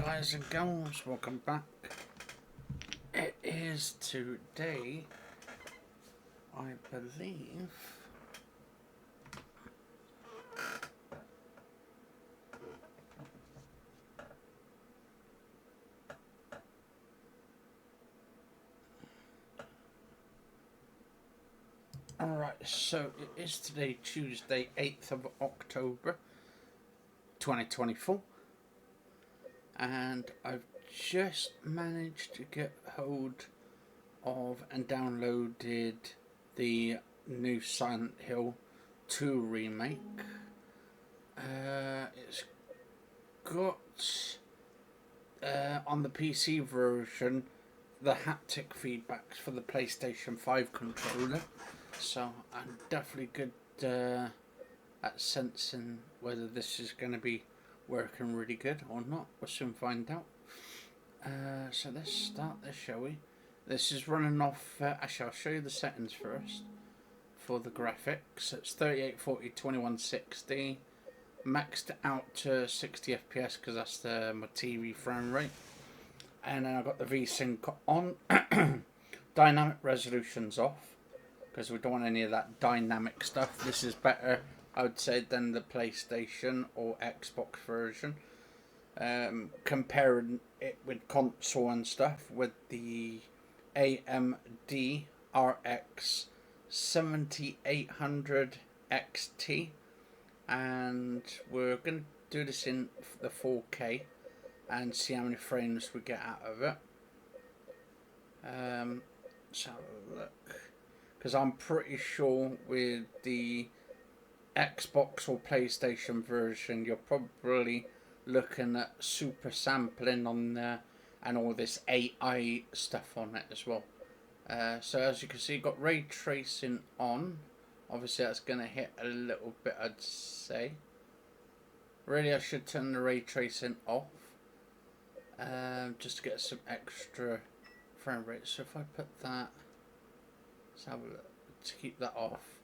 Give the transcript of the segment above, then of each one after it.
Guys and girls, welcome back. It is today, I believe, alright, so it is today, Tuesday, 8th of October, 2024, and I've just managed to get hold of and downloaded the new Silent Hill 2 remake. It's got on the PC version the haptic feedbacks for the PlayStation 5 controller, so I'm definitely good at sensing whether this is going to be working really good or not. We'll soon find out. So let's start this, shall we? This is running off, actually I'll show you the settings first for the graphics. It's 3840 2160, maxed out to 60 FPS because that's my TV frame rate. And then I've got the VSync on. Dynamic resolution's off because we don't want any of that dynamic stuff. This is better, I would say, than the PlayStation or Xbox version. Comparing it with console and stuff with the AMD RX 7800 XT, and we're going to do this in the 4K and see how many frames we get out of it. Let's have a look, because I'm pretty sure with the Xbox or PlayStation version you're probably looking at super sampling on there and all this AI stuff on it as well. So as you can see, you've got ray tracing on. Obviously that's going to hit a little bit, I'd say. Really I should turn the ray tracing off, just to get some extra frame rate. So if I put that, let's have a look, to keep that off,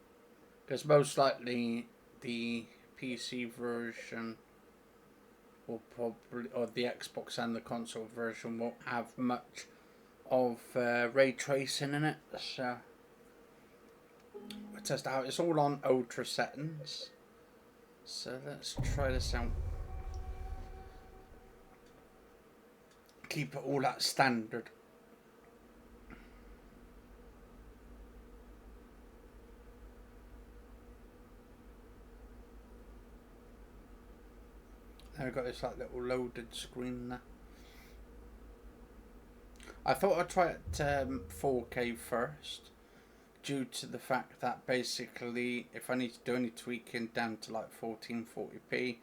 because most likely the PC version will probably, or the Xbox and the console version won't have much of ray tracing in it. So we'll test it out. It's all on ultra settings, so let's try this out. Keep it all at standard. I've got this like little loaded screen there. I thought I'd try it 4K first, due to the fact that basically if I need to do any tweaking, down to like 1440p,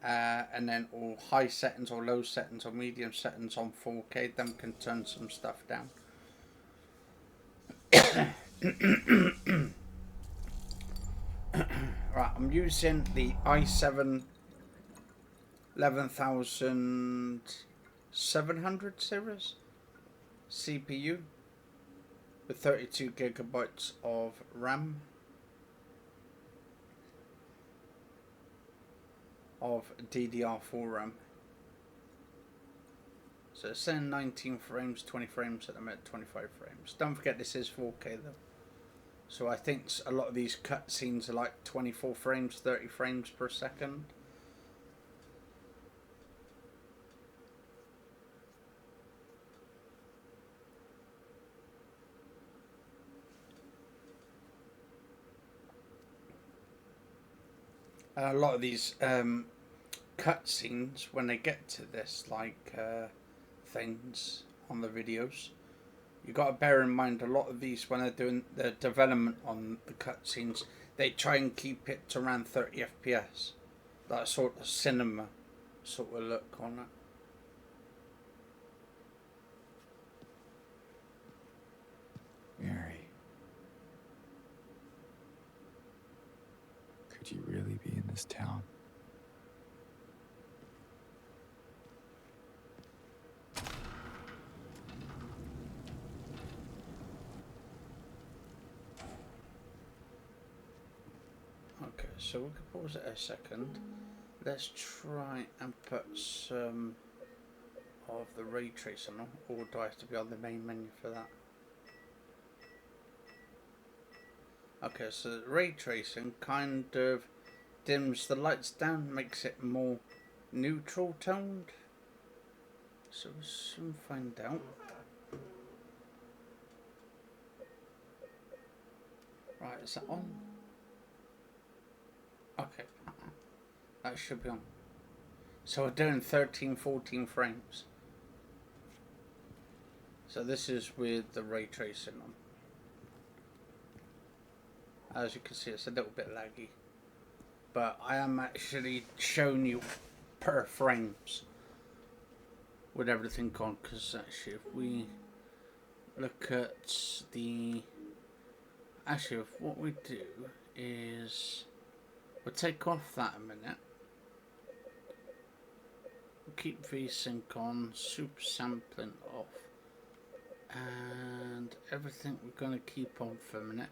and then all high settings or low settings or medium settings on 4K, then we can turn some stuff down. Right, I'm using the i7 11700 series CPU with 32 gigabytes of RAM of DDR4 RAM. So it's saying 19 frames, 20 frames at the minute, 25 frames. Don't forget this is 4K though. So I think a lot of these cutscenes are like 24 frames, 30 frames per second. A lot of these cutscenes, when they get to this, like things on the videos, you got to bear in mind a lot of these, when they're doing the development on the cutscenes, they try and keep it to around 30 FPS, that sort of cinema sort of look on it. Mary. Could you really be in this town? Okay, so we can pause it a second. Let's try and put some of the ray tracing, or do I have to be on the main menu for that? Okay, so ray tracing kind of dims the lights down, makes it more neutral toned. So we'll soon find out. Right, is that on? Okay, that should be on. So we're doing 13-14 frames. So this is with the ray tracing on. As you can see, it's a little bit laggy, but I am actually showing you per frames with everything on, because actually if we look at the, actually if what we do is we'll take off that a minute, we'll keep VSync on, super sampling off, and everything we're going to keep on for a minute,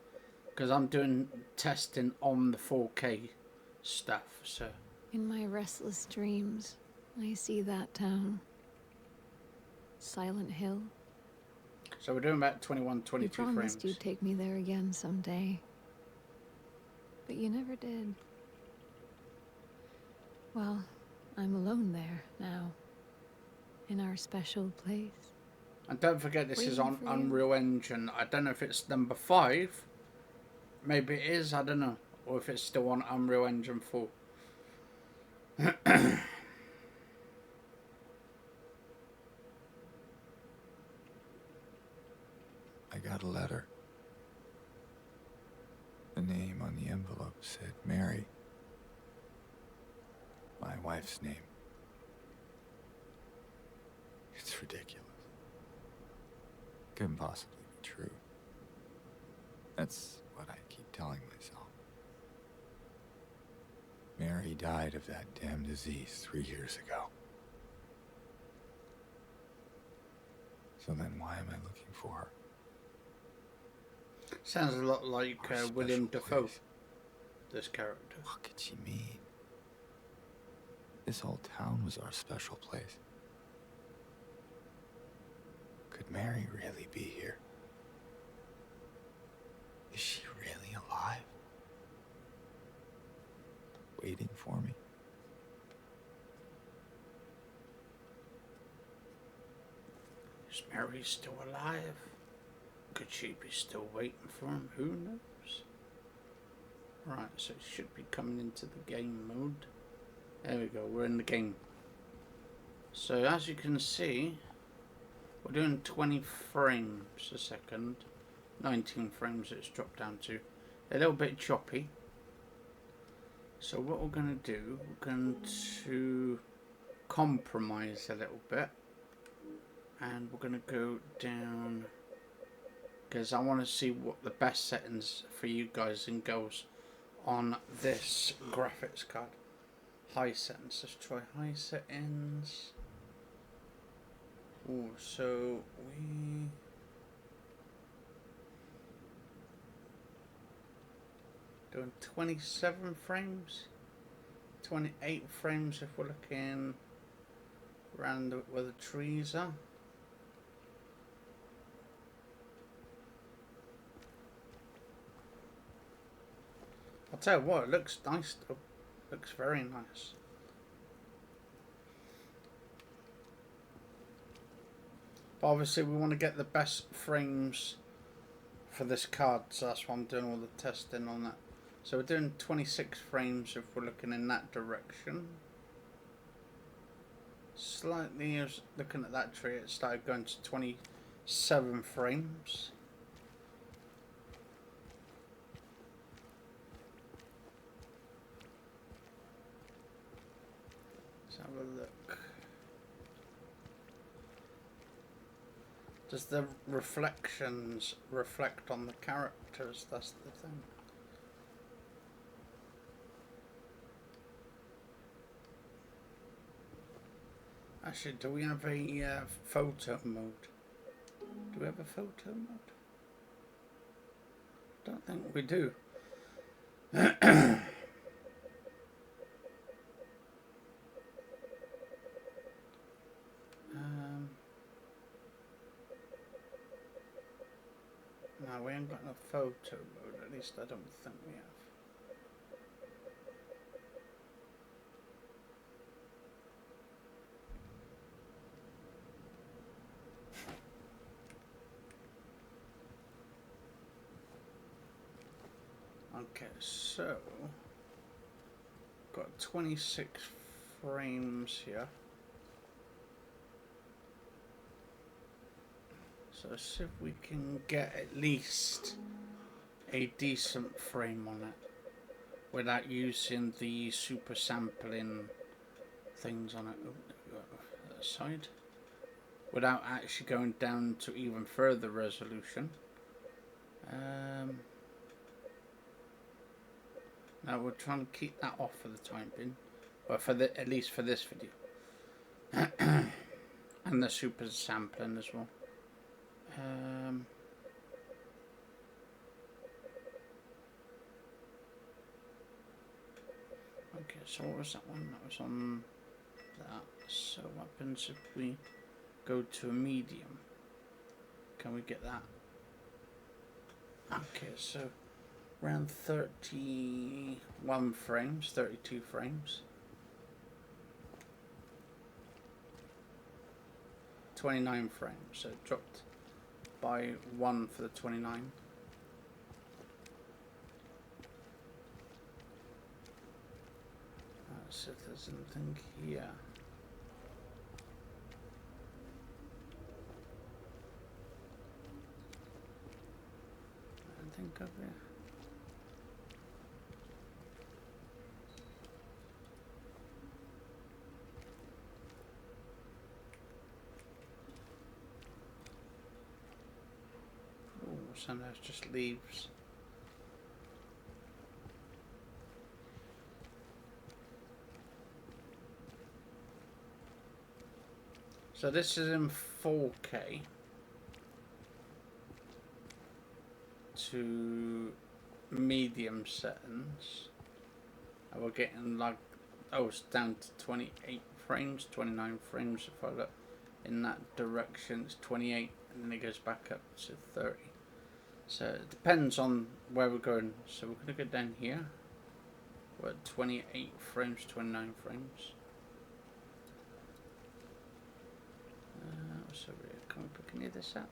because I'm doing testing on the 4K stuff. So in my restless dreams, I see that town. Silent Hill. so we're doing about 21-22 You promised frames. you'd take me there again someday. But you never did. Well, I'm alone there now. In our special place. And don't forget, this is on Waiting for you. Unreal Engine. I don't know if it's number 5. Maybe it is, I don't know. Or if it's still on Unreal Engine 4. I got a letter. The name on the envelope said Mary. My wife's name. It's ridiculous. Couldn't possibly be true. That's what I keep telling myself. Mary died of that damn disease 3 years ago. So then why am I looking for her? Sounds a lot like Our William special Dafoe, place. this character. What could she mean? This whole town was our special place. Could Mary really be here? Is she really alive? Waiting for me? Is Mary still alive? Could she be still waiting for him? Who knows? Right, so it should be coming into the game mode. There we go, we're in the game. So as you can see, we're doing 20 frames a second. 19 frames it's dropped down to. A little bit choppy. So what we're going to do, we're going to compromise a little bit. And we're going to go down, because I want to see what the best settings for you guys and girls on this graphics card. High settings, let's try high settings. Oh, so we doing 27 frames, 28 frames if we're looking around where the trees are. I'll tell you what, it looks nice though. Looks very nice. But obviously we want to get the best frames for this card, so that's why I'm doing all the testing on that. So we're doing 26 frames if we're looking in that direction. Slightly, I was looking at that tree, it started going to 27 frames. Let's have a look. Does the reflections reflect on the characters? That's the thing. Actually, do we have a photo mode? Do we have a photo mode? Don't think we do. No, we ain't got no photo mode, at least I don't think we have. Okay, so got 26 frames here. So see if we can get at least a decent frame on it without using the super sampling things on it. Oh, there we go. That side. Without actually going down to even further resolution. Now we're trying to keep that off for the time being, or for the at least for this video, and the super sampling as well. Okay, so what was that one? That was on that. So what happens if we go to a medium? Can we get that? Okay, so around 31 frames, 32 frames. 29 frames, so it dropped by 1 for the 29. So if there's anything here. Anything over here? Oh, sometimes just leaves. So this is in 4K to medium settings. And we're getting like, oh, it's down to 28 frames, 29 frames. If I look in that direction, it's 28, and then it goes back up to 30. So it depends on where we're going. So we're going to go down here. We're at 28 frames, 29 frames. So can we pick any of this up?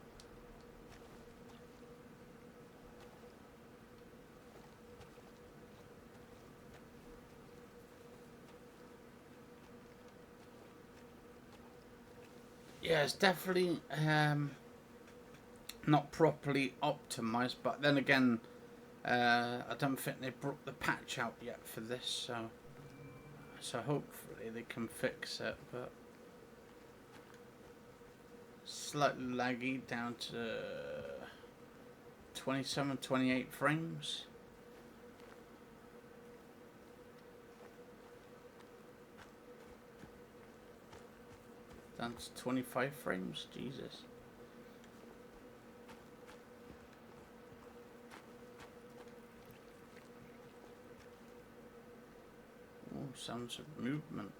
Yeah, it's definitely not properly optimized, but then again, I don't think they brought the patch out yet for this, so hopefully they can fix it. But slightly laggy, down to 27, 28 frames. Down to 25 frames, Jesus. Oh, sounds of movement.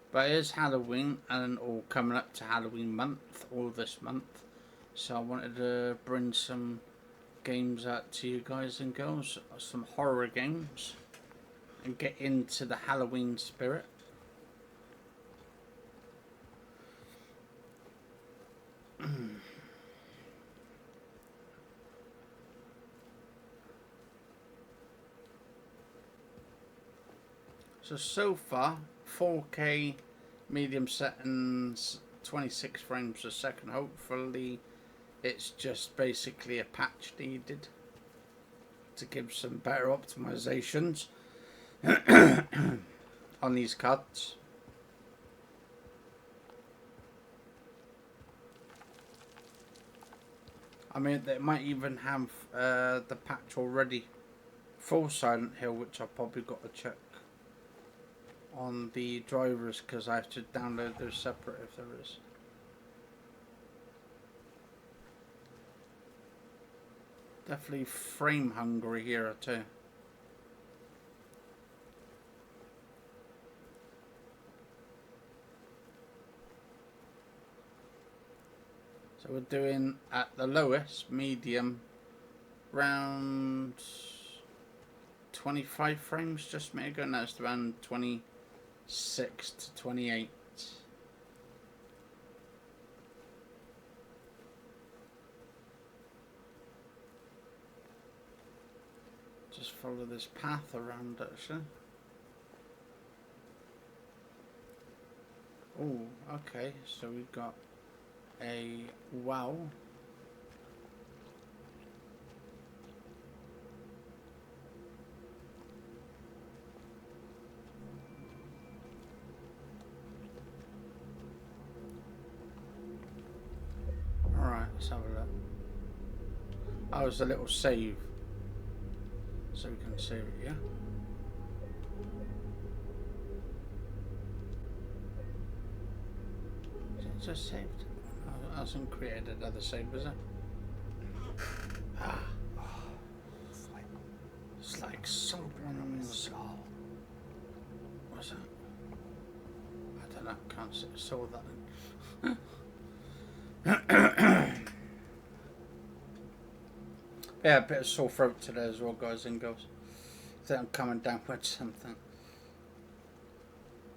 But it is Halloween, and all coming up to Halloween month, all this month. So I wanted to bring some games out to you guys and girls, some horror games, and get into the Halloween spirit. So far, 4K, medium settings, 26 frames a second. Hopefully it's just basically a patch needed to give some better optimizations on these cards. I mean, they might even have the patch already for Silent Hill, which I've probably got to check on the drivers, because I have to download those separate if there is. Definitely frame hungry here too. So we're doing at the lowest, medium, round 25 frames just a minute ago. Now it's around 26 to 28. Just follow this path around actually. Oh, okay, so we've got a wow. Alright, let's have a look. Oh, it's a little save. So we can save it, yeah? Is it just saved? Oh, it hasn't created another save, is it? Ah. It's like someone's... What's that? I don't know, can't see, saw that. Yeah, a bit of sore throat today as well, guys and girls. I think I'm coming down with something.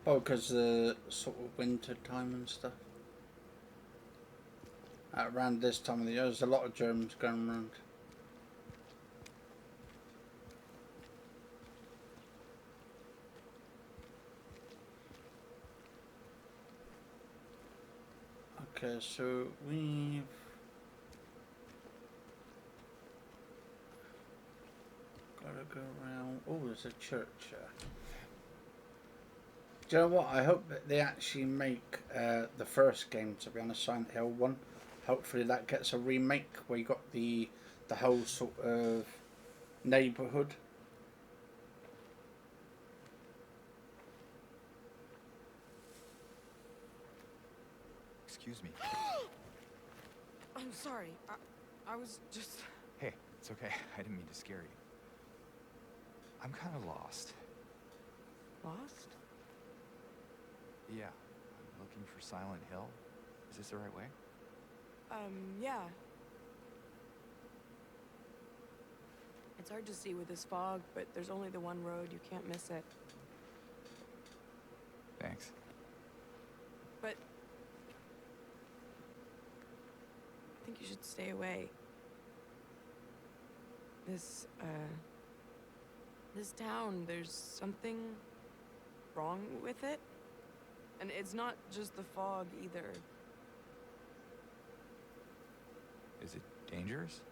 Oh, because the sort of winter time and stuff. Around this time of the year, there's a lot of germs going around. Okay, so we've got to go around. Oh, there's a church here. Do you know what? I hope that they actually make the first game, to be honest, Silent Hill 1. Hopefully that gets a remake where you got the whole sort of neighbourhood. Excuse me. I'm sorry. I was just... Hey, it's okay. I didn't mean to scare you. I'm kind of lost. Lost? Yeah, I'm looking for Silent Hill. Is this the right way? Yeah. It's hard to see with this fog, but there's only the one road. You can't miss it. Thanks. But... I think you should stay away. This town, there's something wrong with it. And it's not just the fog, either. Is it dangerous?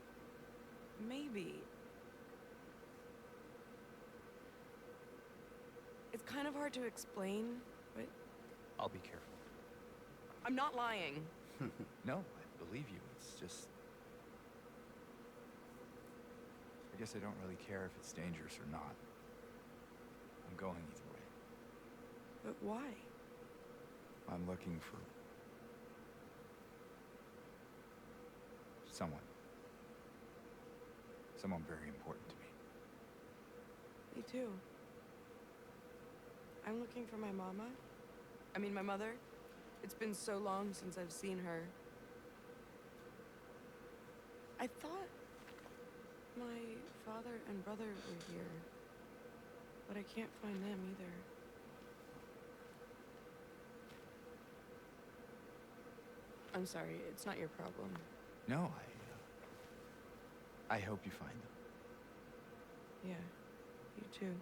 Maybe. It's kind of hard to explain, but... I'll be careful. I'm not lying. No, I believe you. It's just... I guess I don't really care if it's dangerous or not. I'm going either way. But why? I'm looking for... someone. Someone very important to me. Me too. I'm looking for my mama. I mean, my mother. It's been so long since I've seen her. I thought my father and brother were here, but I can't find them either. I'm sorry, it's not your problem. No, I hope you find them. Yeah, you too.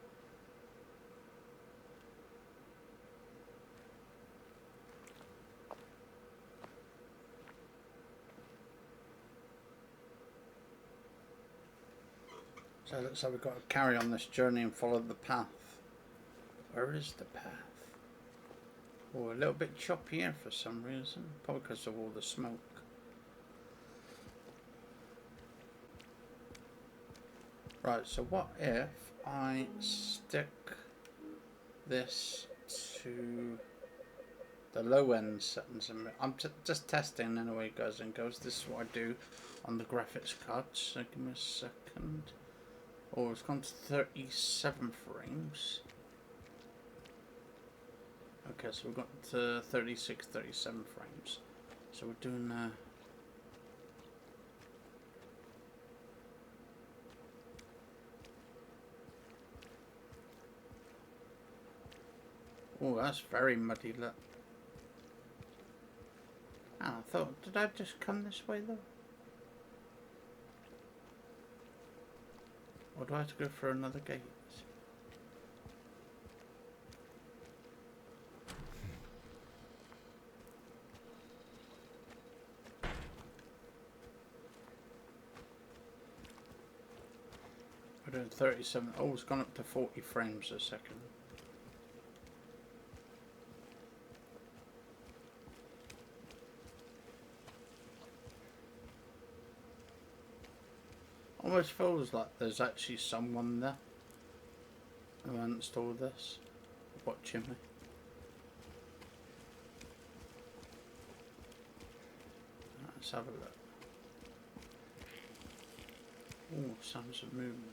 So it looks like we've got to carry on this journey and follow the path. Where is the path? Oh, a little bit choppy here for some reason. Probably because of all the smoke. Right, so what if I stick this to the low end settings? I'm just testing anyway, guys and girls. This is what I do on the graphics card. So give me a second. Oh, it's gone to 37 frames. Okay, so we've got to 36, 37 frames. So we're doing Oh, that's very muddy, look. Ah, I thought, did I just come this way though? Or do I have to go through another gate? We're doing 37. Oh, it's gone up to 40 frames a second. Almost feels like there's actually someone there who installed this watching me. Let's have a look. Oh, sounds of movement.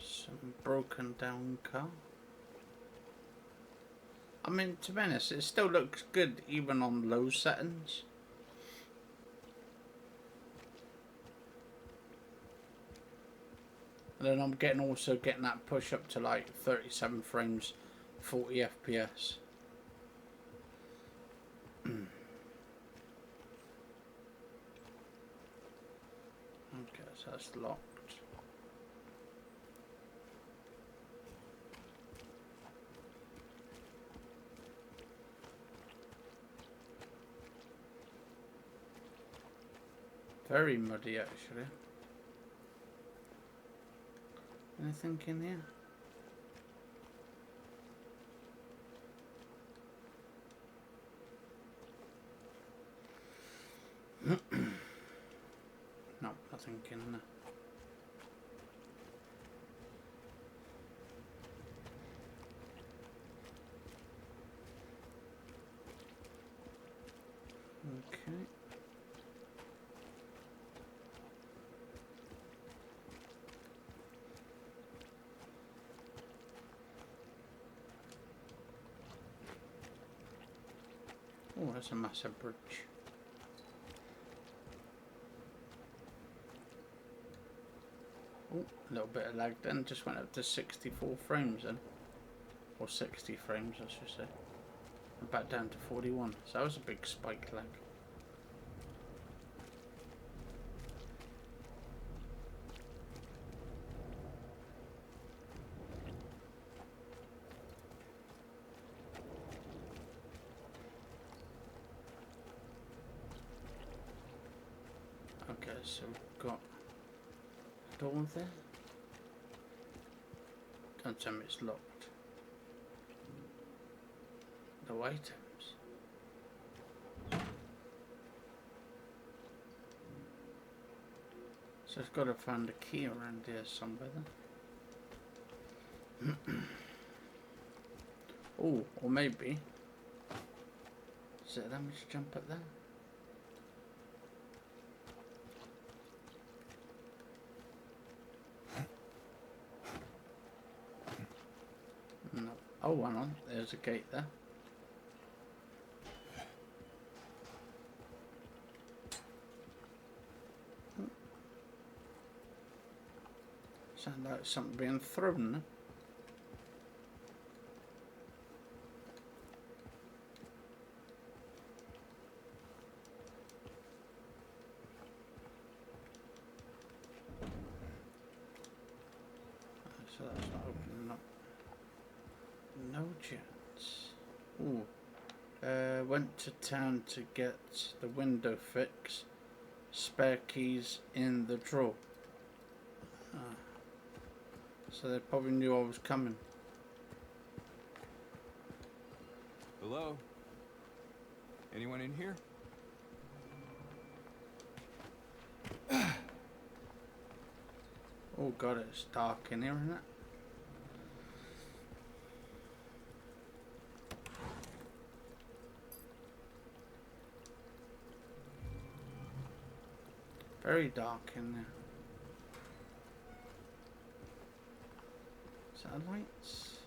Some broken down car. I mean, to be honest, it still looks good even on low settings. And then I'm also getting that push up to like 37 frames, 40 FPS. Okay, so that's locked. Very muddy, actually. Anything in here? No, nothing in there. Okay. Oh, that's a massive bridge. Oh, a little bit of lag then. Just went up to 64 frames then. Or 60 frames, I should say. And back down to 41. So that was a big spike lag. Okay, so we've got a door there. Don't tell me it's locked. No items. So I've got to find a key around here somewhere then. Oh, or maybe. Is it let me just jump up there? No. Oh, hang on. There's a gate there. Sound like something being thrown. So that's not opening up. No chance. Ooh. Went to town to get the window fixed. Spare keys in the drawer. So they probably knew I was coming. Hello? Anyone in here? Oh god, it's dark in here, isn't it? Very dark in there. Is that lights?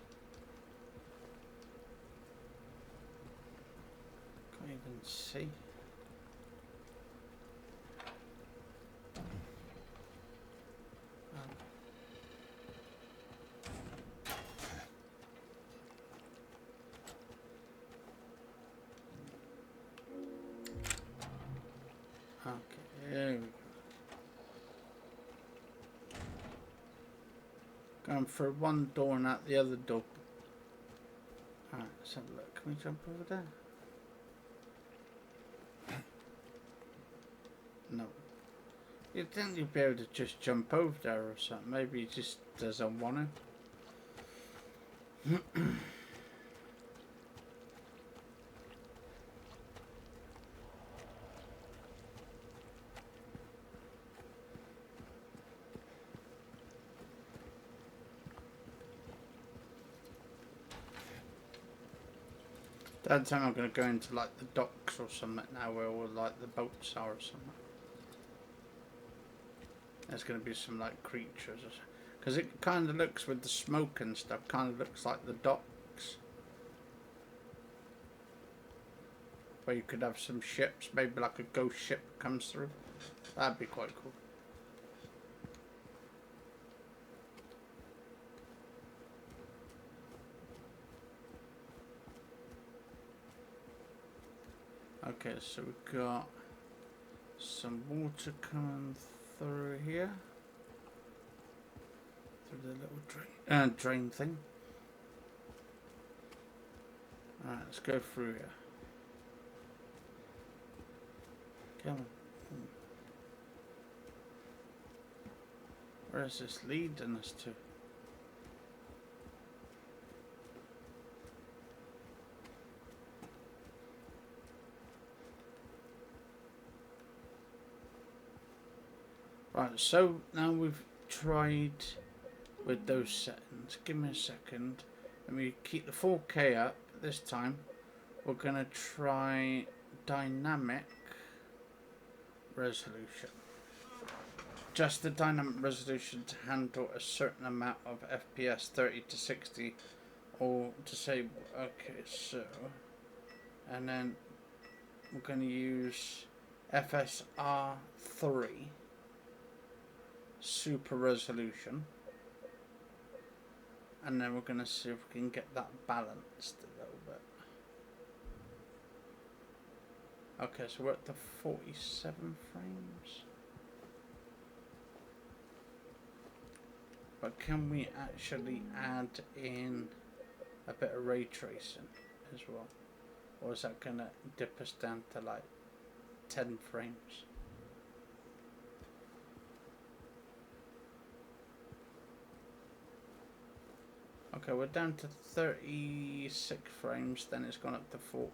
Can't even see. Okay, here we go. Going through one door and out the other door. Alright, let's have a look. Can we jump over there? No. You'd think you'd be able to just jump over there or something. Maybe he just doesn't want to. Don't think I'm going to go into like the docks or something now where all like the boats are or something. There's going to be some like creatures or something. Because it kind of looks with the smoke and stuff, kind of looks like the docks. Where you could have some ships, maybe like a ghost ship comes through. That'd be quite cool. Okay, so we've got some water coming through here. Through the little drain thing. Alright, let's go through here. Come on. Where is this leading us to? Right, so now we've tried with those settings. Give me a second. Let me keep the 4K up this time. We're going to try dynamic resolution. Just the dynamic resolution to handle a certain amount of FPS, 30 to 60, or to say, okay, so, and then we're going to use FSR 3 super resolution, and then we're going to see if we can get that balanced a little bit. Okay, so we're at the 47 frames. But can we actually add in a bit of ray tracing as well? Or is that going to dip us down to like 10 frames? Okay, we're down to 36 frames, then it's gone up to 40.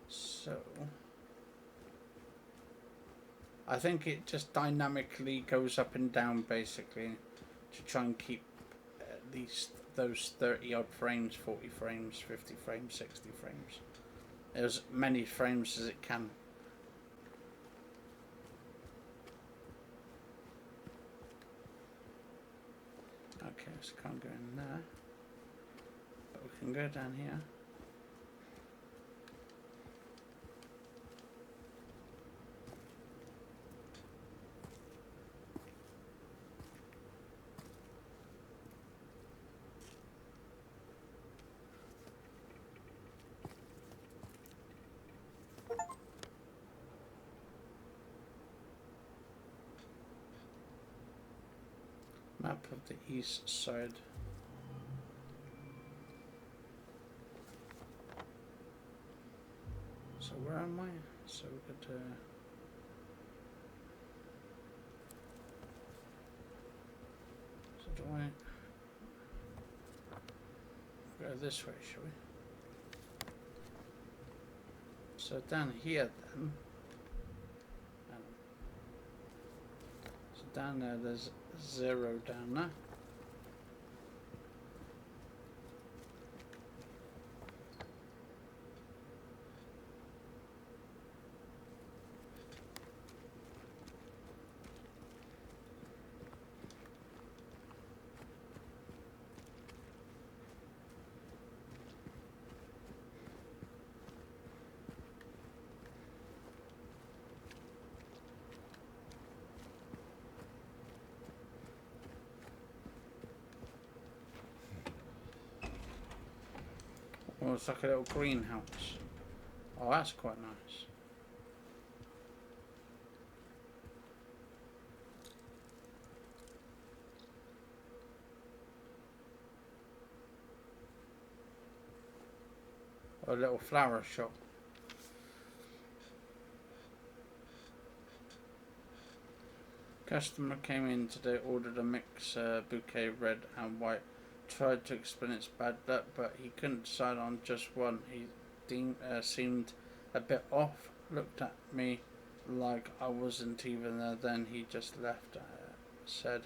So I think it just dynamically goes up and down basically to try and keep at least those 30 odd frames, 40 frames, 50 frames, 60 frames. As many frames as it can. Okay, so can't go in there. But we can go down here. Map of the east side. So where am I? So we got to... So do I... Go this way, shall we? So down here then... So down there there's 0 down there. Oh, it's like a little greenhouse. Oh, that's quite nice. a little flower shop. Customer came in today, ordered a mix bouquet red and white. Tried to explain its bad luck, but he couldn't decide on just one. He seemed a bit off, looked at me like I wasn't even there. Then he just left. Said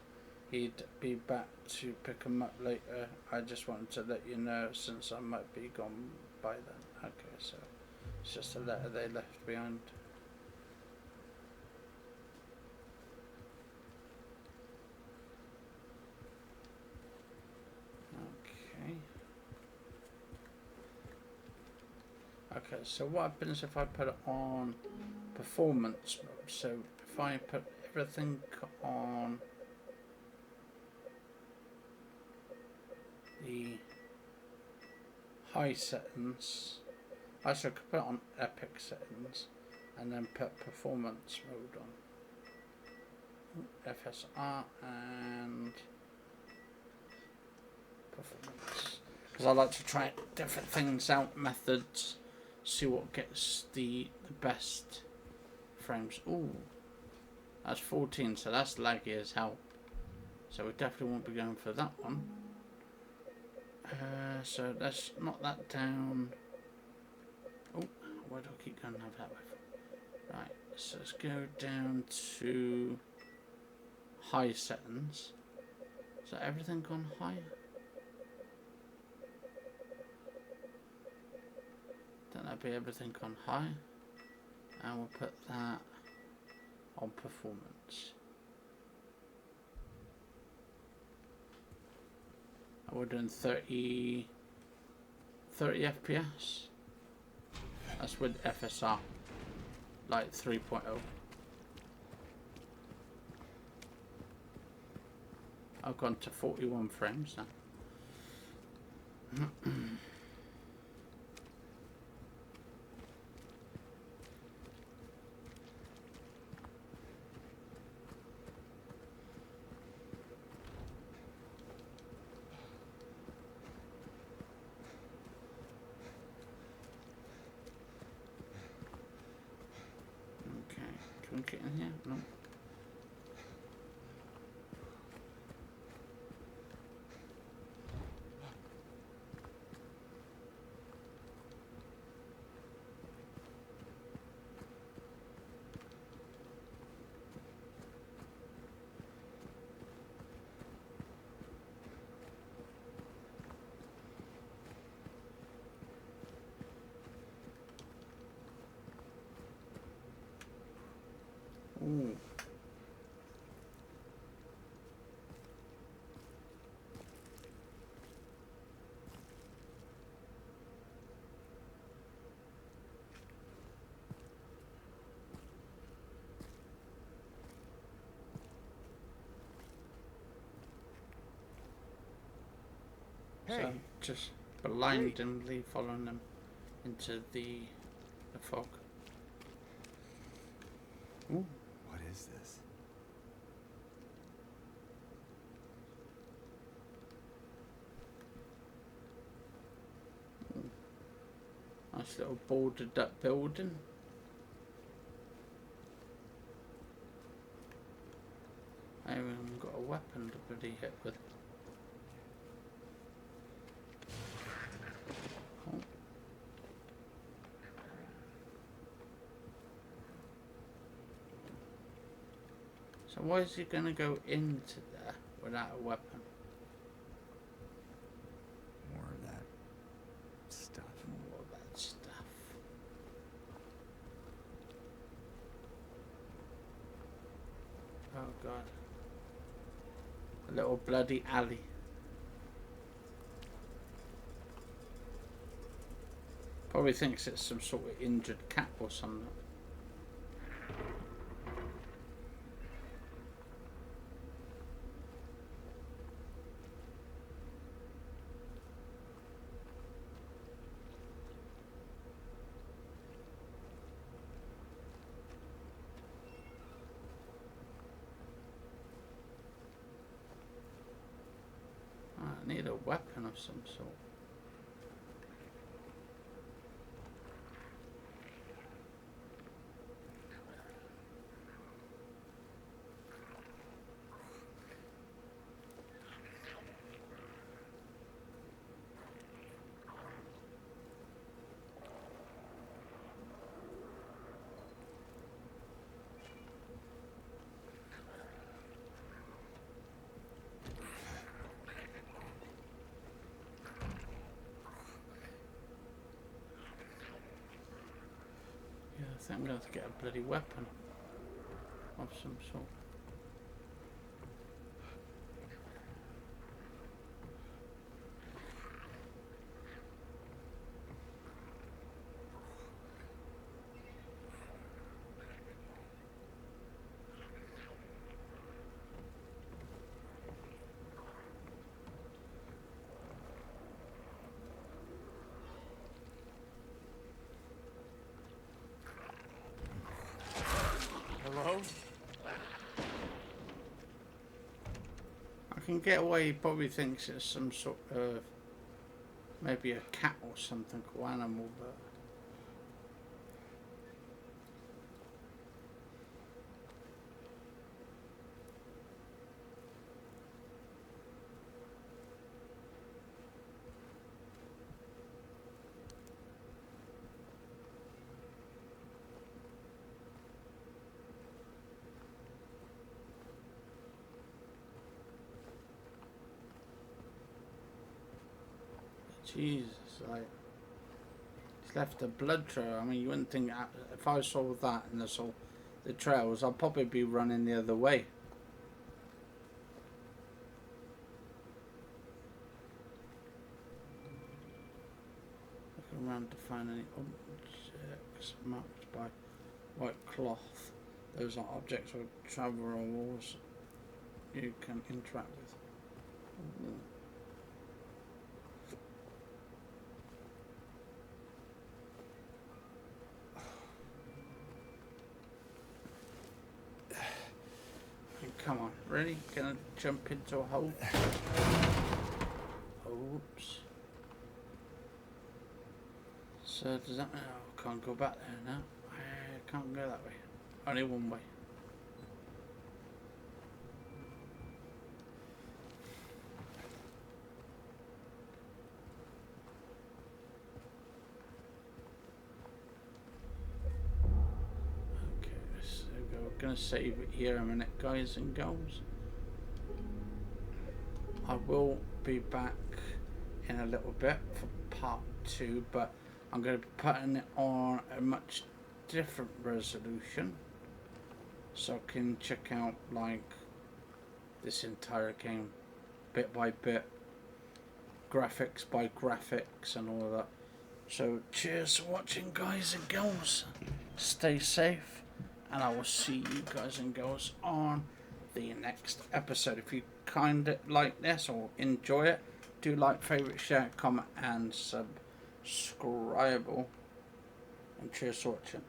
he'd be back to pick him up later. I just wanted to let you know since I might be gone by then. Okay, so it's just a letter they left behind. Okay, so what happens if I put it on performance mode? So if I put everything on the high settings, I should put it on epic settings and then put performance mode on FSR and performance, because I like to try different things out, methods, see what gets the best frames. Ooh, that's 14, so that's laggy as hell, so we definitely won't be going for that one. So let's knock that down. Oh, why do I keep going over that way? Right, so let's go down to high settings. So everything gone high? Then that'll be everything on high, and we'll put that on performance. And we're doing 30 FPS. That's with FSR, like 3.0. I've gone to 41 frames now. Can we get in here? No. Ooh. Hey. So just blindly following them into the fog. Ooh. What is this? Nice little boarded up building. I haven't even got a weapon to bloody hit with. Oh. So why is he going to go into there without a weapon? More of that stuff. More of that stuff. Oh god. A little bloody alley. Probably thinks it's some sort of injured cat or something. I need a weapon of some sort. think I'm going to have to get a bloody weapon of some sort. Hello? I can get away. He probably thinks it's some sort of maybe a cat or something or animal, but Jesus, like he's left a blood trail. I mean, you wouldn't think if I saw that and I saw the trails, I'd probably be running the other way. Looking around to find any objects marked by white cloth. Those are objects or travelers you can interact with. Ooh. Come on, really? Gonna jump into a hole? Oops. So does that mean I can't go back there now? I can't go that way. Only one way. Gonna save it here a minute, guys and girls. I will be back in a little bit for part 2, but I'm going to be putting it on a much different resolution so I can check out like this entire game bit by bit, graphics by graphics and all of that. So cheers for watching, guys and girls. Stay safe. And I will see you guys and girls on the next episode. If you kind of like this or enjoy it, do like, favourite, share, comment and subscribe. And cheers for watching.